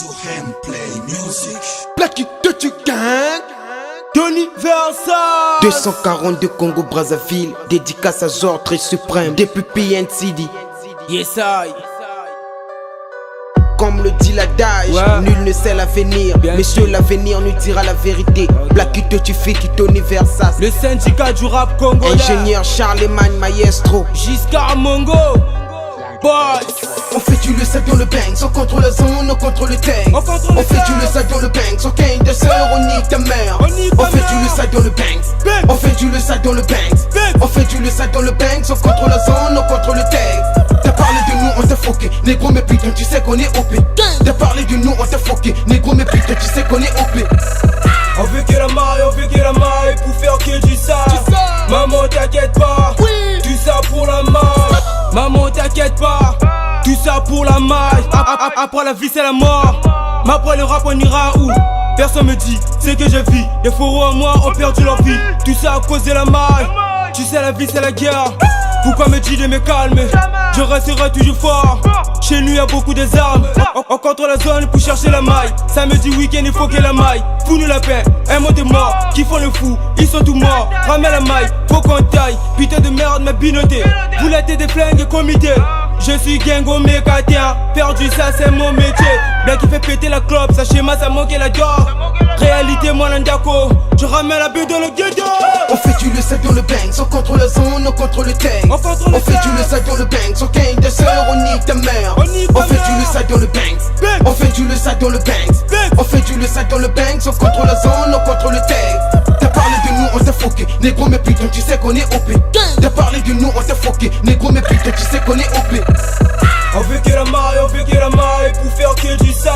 sur Gameplay Music. Blacky de tu gang Tony Versa 242 Congo Brazzaville. Dédicace à Zor très suprême. Depuis PNCD. Yes I. Comme le dit l'adage, Ouais. nul ne sait l'avenir. Bien Messieurs, l'avenir nous dira la vérité. Blacky de tu fais qui Tony Versas. Le syndicat du rap congolais. Ingénieur Charlemagne Maestro. Giscard Mongo Boss. On fait du le sac dans le bang, sans contrôle la zone, on contrôle le tank. On contrôle On le fait tank. du le sac dans le bang, sans gain de sœur, on nique ta mère. On nique On ta fait mère. du le sac dans le bang. Bang. On fait du le sac dans le bang. Bang. On fait du le sac dans le bang, sans contrôle la zone, on contrôle le tank. T'as parlé de nous, on t'a foqué. Négro mais putain, tu sais qu'on est OP. T'as parlé de nous, on t'a foqué. Négro mais putain, tu sais qu'on est OP. On veut que la maille, on veut que la maille pour faire que du sale. Maman t'inquiète pas, tout ça pour la maille. Maman t'inquiète pas, tout ça pour la maille. Après la vie c'est la mort, mais après le rap on ira où? Personne me dit, c'est que je vis. Les fourreaux en moi ont perdu leur vie. Tout ça à cause de la maille. Tu sais la vie c'est la guerre. Pourquoi me dis de me calmer? Je resterai toujours fort. Chez nous y'a beaucoup des armes. On contrôle la zone pour chercher la maille. Samedi week-end il faut que la maille. Fous-nous la paix, un mot de mort. Qui font le fou, ils sont tous morts. Ramène la maille, faut qu'on taille. Putain de merde m'a binoté. Vous l'attez des flingues et comité. Je suis Gengo mécatien. Perdu ça c'est mon métier. Black qui fait péter la clope, ça schéma ça manque la dor. Réalité moi l'andako. Je ramène la bulle dans le ghetto. On fait du le sac dans le bang, sans contrôle la zone, on contrôle le tank. On contrôle le fait tank. du le sac dans le bang, sans gain de sœur, on nique ta mère. On nique On ta fait mère. du le sac dans le bang. Bang. On fait du le sac dans le bang. Bang. On fait du le sac dans le bang, sans contrôle la zone, on contrôle le tank. T'as parlé de nous, on t'a foqué. Négro mais putain, tu sais qu'on est OP. T'as parlé de nous, on t'a foqué. Négro mais putain, tu sais qu'on est OP. On veut que la maille, on veut que la maille pour faire que du sale.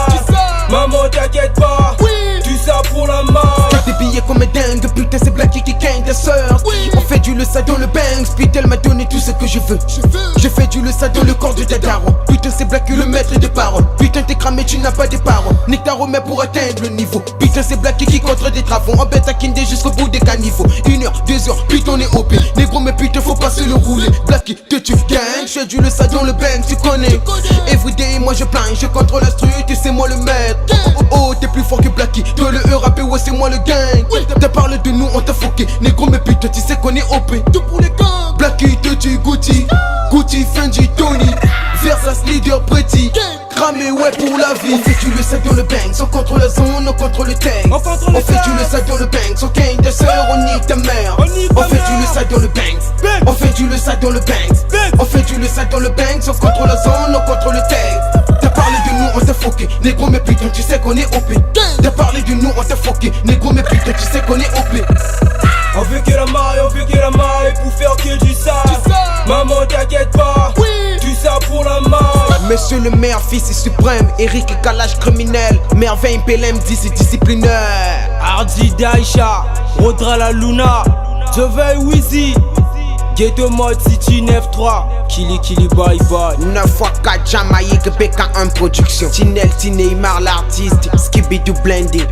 Maman t'inquiète pas, tout ça pour la maille. T'as des billets comme un dingue, putain c'est Blacky qui gagne ta sœur. On fait du le sac dans le bang, Speed elle m'a donné tout ce que je veux. Je fais du le sac dans le corps de ta daron. Putain c'est Blacky le maître des paroles. Putain t'es cramé, tu n'as pas des paroles. Nique ta remède pour atteindre le niveau. Putain c'est Blacky qui contre des travaux. En bête à Kindé jusqu'au bout des caniveaux. 1 heure, 2 heures, putain on est OP. Négro mais putain faut pas se le rouler. Blacky te tu gang, je fais du le sac dans le bang, tu connais. Everyday moi je plains, je contrôle la street et c'est moi le maître. Oh t'es plus fort que Blacky. Toi le ERAP ouais c'est moi le gang. T'as parlé de nous on t'a foqué. Négro mais putain tu sais qu'on est OP. Tout pour les gangs. Blacky te tu Gucci. Gucci Fendi Tony. Versas leader petit. Cramé ouais pour la vie. On fait du le sac dans le bang, sans contrôle la zone, on contrôle le tank. On contrôle le fait tank. du le sac dans le bang, sans gain de sœur, on nique ta mère. On nique ta fait mère. du le sac dans le bang. Bang. On fait du le sac dans le bang. Bang. On fait du le sac dans le bang, sans contrôle la zone, on contrôle le tank. T'as parlé de nous, on t'a foqué. Négro mais putain, tu sais qu'on est OP. T'as parlé de nous, on t'a foqué. Négro mais putain, tu sais qu'on est OP. On veut que la maille, on veut que la maille pour faire que du sale. Maman t'inquiète pas, tout ça pour la maille. Monsieur le maire, fils est suprême. Eric et Kalash criminel. Merveille PLM 10 et disciplinaire. Hardy Daisha, Rodra la Luna, je veille Wheezy, Ghetto Mode City 9-3, Kili bye bye. 9x4 Jamaïque BK1 production. Tinel, Neymar l'artiste. Skibidou blending.